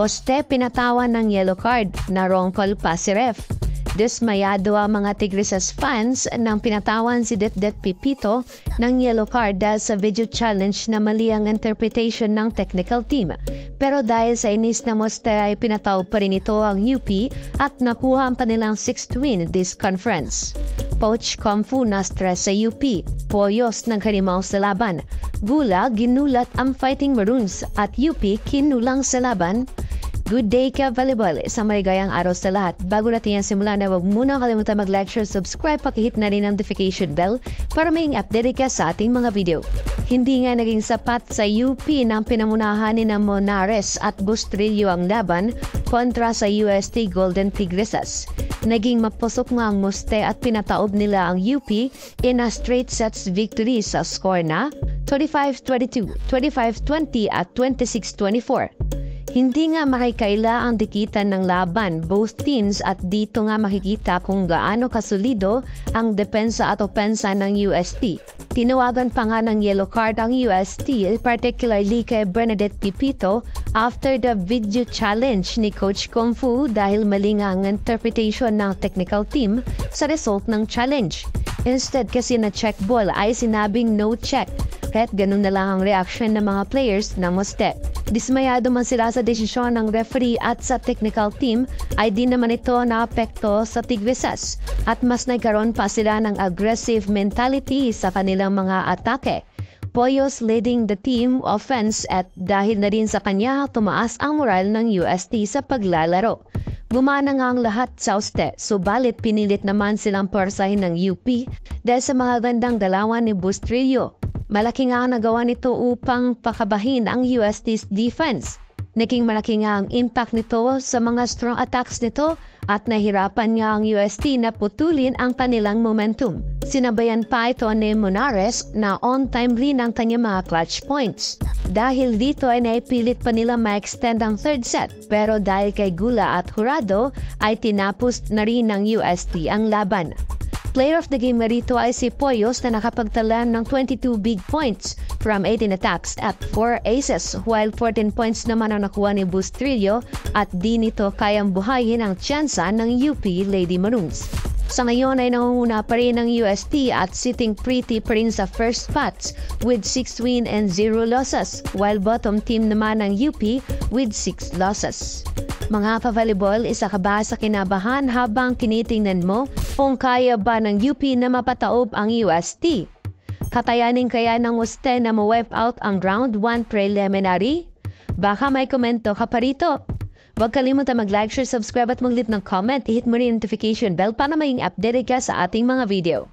Oste pinatawan ng yellow card na wrong call pa si ref. Dismayado ang mga Tigresas fans nang pinatawan si Det Pipito ng yellow card dahil sa video challenge na mali ang interpretation ng technical team. Pero dahil sa inis na Moste ay pinataw pa rin ito ang UP at nakuha ang kanilang 6th win this conference. Poach Kung-Fu na stress sa UP, Poyos ng Karimaw sa laban. Gula ginulat ang Fighting Maroons at UP kinulang sa laban. Good day ka volleyball, isang maligayang araw sa lahat. Bago natin yan simulan na huwag muna kalimutan mag-like, share, subscribe, pakihit na rin ang notification bell para may update ka sa ating mga video. Hindi nga naging sapat sa UP ng pinamunahan ni Monares at Bustrillo ang laban kontra sa UST Golden Tigresas. Naging mapusok nga ang Moste at pinataob nila ang UP in a straight sets victory sa score na 25-22, 25-20 at 26-24. Hindi nga makikaila ang dikitan ng laban both teams at dito nga makikita kung gaano kasulido ang depensa at opensa ng UST. Tinawagan pa nga ng yellow card ang UST, particularly kay Bernadette Pipito after the video challenge ni Coach Kung-Fu dahil mali nga ang interpretation ng technical team sa result ng challenge. Instead kasi na check ball ay sinabing no check. Kahit ganun na lang ang reaction ng mga players na Moste. Dismayado man sila sa desisyon ng referee at sa technical team ay di naman ito naapekto sa Tigresas at mas nagkaroon pa sila ng aggressive mentality sa kanilang mga atake. Poyos leading the team offense at dahil na rin sa kanya tumaas ang moral ng UST sa paglalaro. Gumana nga ang lahat sa Oste, subalit pinilit naman silang porsahin ng UP dahil sa mga gandang dalawan ni Bustrillo. Malaki nga ang nagawa nito upang pakabahin ang UST's defense. Naging malaki nga ang impact nito sa mga strong attacks nito at nahirapan nga ang UST na putulin ang kanilang momentum. Sinabayan pa ito ni Monares na on-time rin ang kanyang mga clutch points. Dahil dito ay naipilit pa nila ma-extend ang third set pero dahil kay Gula at Jurado ay tinapos na rin ng UST ang laban. Player of the game rito ay si Poyos na nakapagtala ng 22 big points from 18 attacks at 4 aces while 14 points naman ang nakuha ni Bustrillo at di nito kayang buhayin ang tsansa ng UP Lady Maroons. Sa ngayon ay nangunguna pa rin ang UST at sitting pretty pa rin sa first spots with 6 win and 0 losses while bottom team naman ng UP with 6 losses. Mga ka-volleyball, isa ka ba sa kinabahan habang kinitingnan mo kung kaya ba ng UP na mapataob ang UST? Katayanin kaya ng Moste na ma-wipe out ang round 1 preliminary? Baka may komento ka pa rito. Huwag kalimutan mag-like, share, subscribe at mag-leave ng comment. I-hit mo rin notification bell para maging updated ka sa ating mga video.